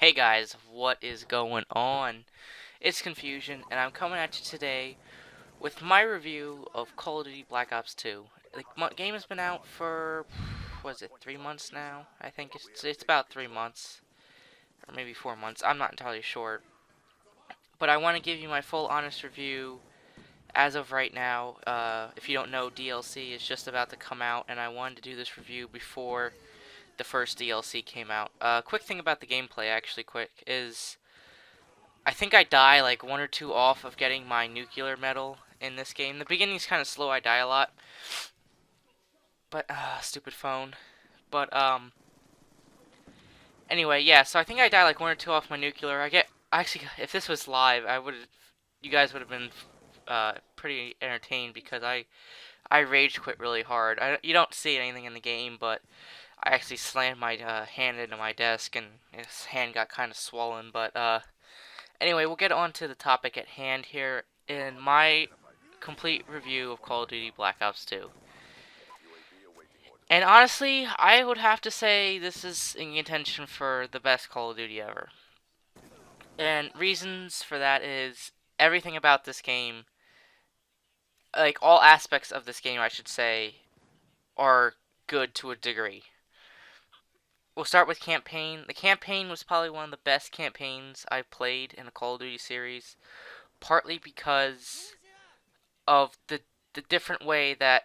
Hey guys, what is going on? It's Confusion, and I'm coming at you today with my review of Call of Duty Black Ops 2. The game has been out for, what is it, 3 months now? I think it's about 3 months, or maybe 4 months. I'm not entirely sure. But I want to give you my full honest review as of right now. If you don't know, DLC is just about to come out, and I wanted to do this review before the first DLC came out. Quick thing about the gameplay, actually quick, is I think I die like one or two off of getting my nuclear medal in this game. The beginning's kind of slow, I die a lot. But, stupid phone. But, anyway, yeah, so I think I die like one or two off my nuclear. Actually, if this was live, you guys would have been, pretty entertained because I rage quit really hard. You don't see anything in the game, but I actually slammed my, hand into my desk and his hand got kind of swollen, but, anyway, we'll get on to the topic at hand here in my complete review of Call of Duty Black Ops 2. And honestly, I would have to say this is in contention for the best Call of Duty ever. And reasons for that is everything about this game, like all aspects of this game, I should say, are good to a degree. We'll start with campaign. The campaign was probably one of the best campaigns I've played in a Call of Duty series, partly because of the different way that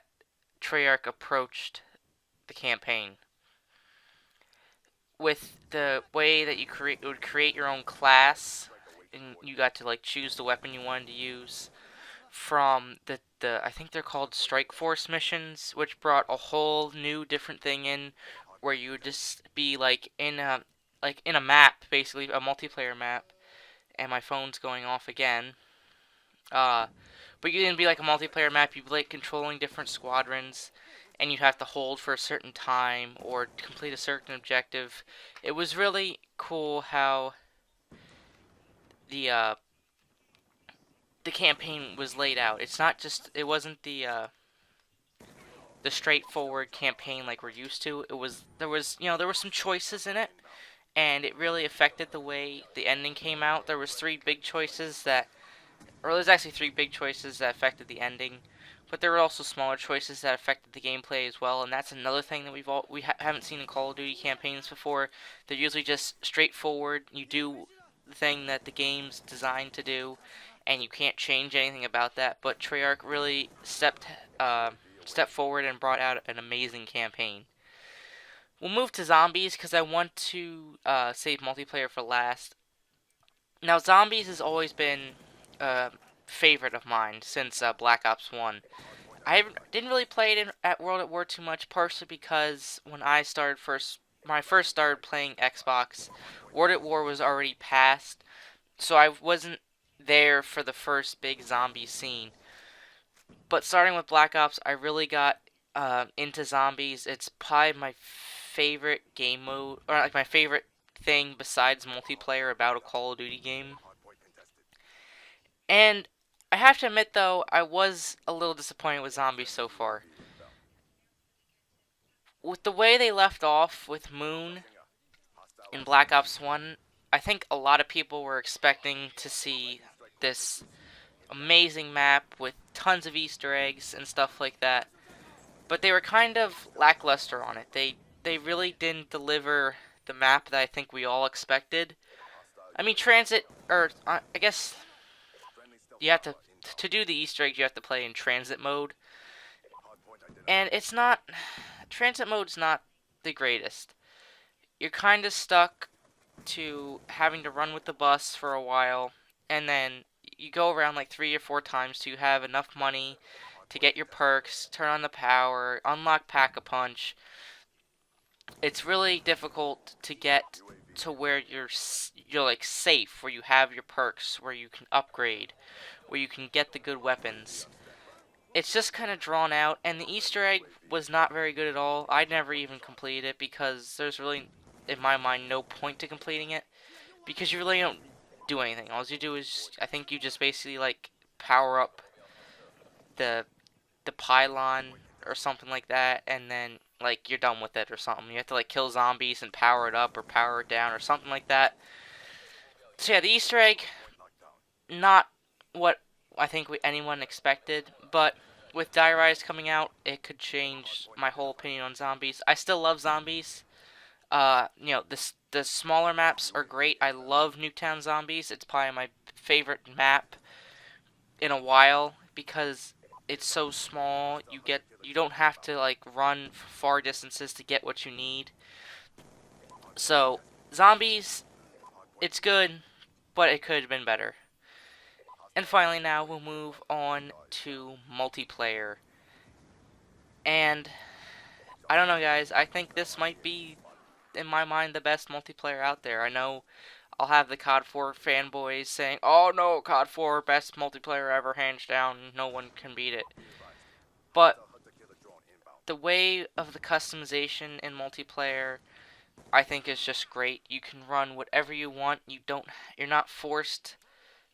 Treyarch approached the campaign. With the way that you would create your own class, and you got to like choose the weapon you wanted to use from the I think they're called Strike Force missions, which brought a whole new different thing in, where you would just be like in a map, basically a multiplayer map, and my phone's going off again. Uh, but you didn't be like a multiplayer map. You'd be like controlling different squadrons, and you'd have to hold for a certain time or complete a certain objective. It was really cool how the uh, the campaign was laid out. It wasn't the straightforward campaign like we're used to. There were some choices in it, and it really affected the way the ending came out. There's actually three big choices that affected the ending, but there were also smaller choices that affected the gameplay as well. And that's another thing that haven't seen in Call of Duty campaigns before. They're usually just straightforward. You do the thing that the game's designed to do, and you can't change anything about that. But Treyarch really stepped forward and brought out an amazing campaign. We'll move to zombies because I want to save multiplayer for last. Now, zombies has always been a favorite of mine since Black Ops 1. Didn't really play it at World at War too much, partially because when I first started playing Xbox, World at War was already past, so I wasn't there for the first big zombie scene. But starting with Black Ops, I really got into zombies. It's probably my favorite game mode, or like my favorite thing besides multiplayer about a Call of Duty game. And I have to admit, though, I was a little disappointed with zombies so far. With the way they left off with Moon in Black Ops 1, I think a lot of people were expecting to see this amazing map with tons of Easter eggs and stuff like that. But they were kind of lackluster on it. They really didn't deliver the map that I think we all expected. I mean, I guess you have to do the Easter eggs, you have to play in transit mode. And transit mode's not the greatest. You're kind of stuck to having to run with the bus for a while, and then you go around like 3 or 4 times till you have enough money to get your perks, turn on the power, unlock Pack-a-Punch. It's really difficult to get to where you're like safe, where you have your perks, where you can upgrade, where you can get the good weapons. It's just kind of drawn out, and the Easter egg was not very good at all. I never even completed it because there's really, in my mind, no point to completing it because you really don't do anything. All you do is, I think you just basically like power up the the pylon or something like that, and then like you're done with it or something. You have to like kill zombies and power it up or power it down or something like that. So yeah, the Easter egg, not what I think anyone expected, but with Die Rise coming out, it could change my whole opinion on zombies. I still love zombies. The smaller maps are great. I love Nuketown Zombies. It's probably my favorite map in a while because it's so small. You don't have to like run far distances to get what you need. So zombies, it's good, but it could have been better. And finally, now we'll move on to multiplayer. And I don't know, guys. I think this might be, in my mind, the best multiplayer out there. I know I'll have the COD 4 fanboys saying, "Oh no, COD 4 best multiplayer ever, hands down. No one can beat it." But the way of the customization in multiplayer, I think, is just great. You can run whatever you want. You're not forced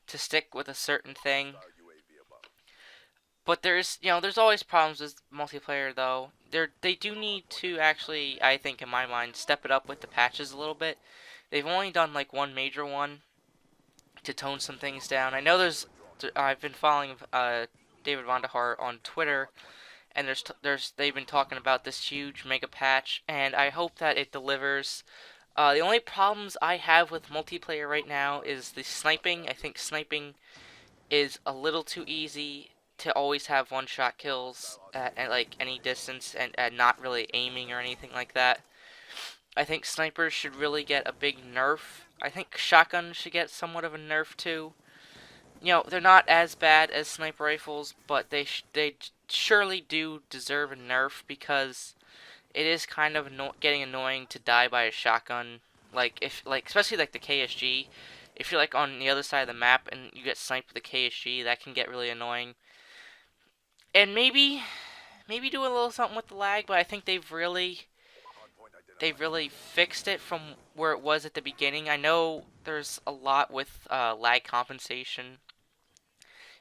to stick with a certain thing. But there's always problems with multiplayer though. They do need to actually, I think in my mind, step it up with the patches a little bit. They've only done like one major one to tone some things down. I know I've been following David Vonderhaar on Twitter, and they've been talking about this huge mega patch, and I hope that it delivers. The only problems I have with multiplayer right now is the sniping. I think sniping is a little too easy to always have one-shot kills at like any distance and not really aiming or anything like that. I think snipers should really get a big nerf. I think shotguns should get somewhat of a nerf too. They're not as bad as sniper rifles, but they surely do deserve a nerf because it is kind of getting annoying to die by a shotgun. Especially like the KSG, if you're like on the other side of the map and you get sniped with the KSG, that can get really annoying. And maybe do a little something with the lag, but I think they've really fixed it from where it was at the beginning. I know there's a lot with lag compensation,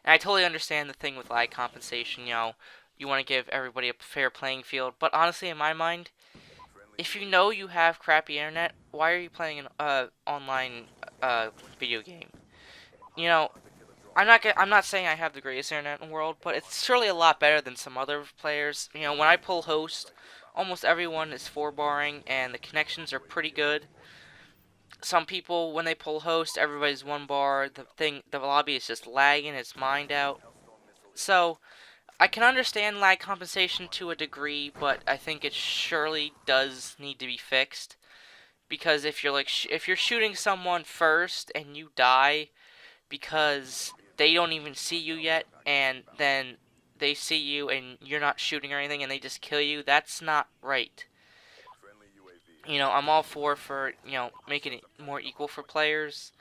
and I totally understand the thing with lag compensation. You want to give everybody a fair playing field, but honestly, in my mind, if you know you have crappy internet, why are you playing an online video game? You know, I'm not saying I have the greatest internet in the world, but it's surely a lot better than some other players. When I pull host, almost everyone is 4-barring, and the connections are pretty good. Some people, when they pull host, everybody's 1 bar. The lobby is just lagging its mind out. So I can understand lag compensation to a degree, but I think it surely does need to be fixed. Because if you're shooting someone first and you die because they don't even see you yet, and then they see you and you're not shooting or anything and they just kill you, that's not right. I'm all for making it more equal for players,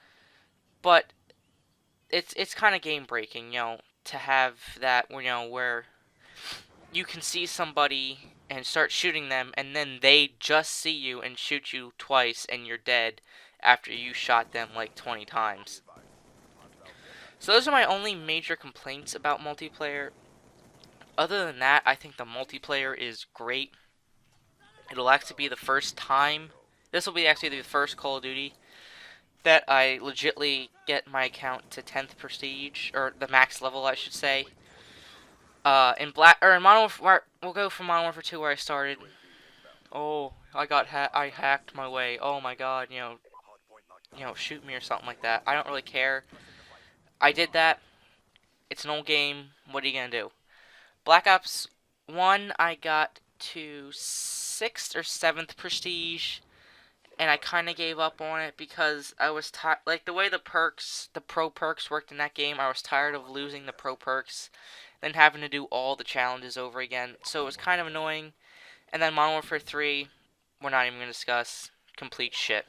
but it's kind of game breaking, to have that, where you can see somebody and start shooting them, and then they just see you and shoot you twice, and you're dead after you shot them like 20 times. So those are my only major complaints about multiplayer. Other than that, I think the multiplayer is great. It'll actually be the first time. This will be actually the first Call of Duty that I legitly get my account to 10th prestige, or the max level, I should say. In Modern Warfare, we'll go from Modern Warfare 2 where I started. Oh, I hacked my way. Oh my god, shoot me or something like that. I don't really care. I did that. It's an old game. What are you gonna do? Black Ops 1, I got to 6th or 7th prestige, and I kind of gave up on it because I was tired. Like, the way the pro perks worked in that game, I was tired of losing the pro perks, then having to do all the challenges over again, so it was kind of annoying. And then Modern Warfare 3, we're not even going to discuss. Complete shit.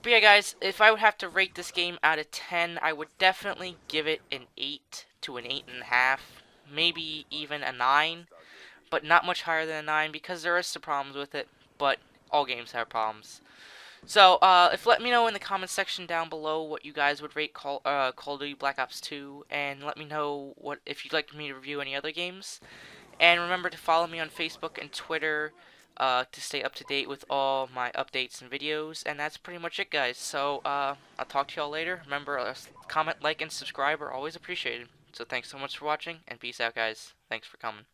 But yeah, guys, if I would have to rate this game out of 10, I would definitely give it an 8 to an 8.5. Maybe even a 9, but not much higher than a 9 because there is some problems with it, but all games have problems. So, let me know in the comments section down below what you guys would rate Call of Duty Black Ops 2, and let me know if you'd like me to review any other games. And remember to follow me on Facebook and Twitter. to stay up to date with all my updates and videos. And that's pretty much it, guys. So I'll talk to y'all later. Remember, comment, like, and subscribe are always appreciated. So thanks so much for watching, and peace out, guys. Thanks for coming.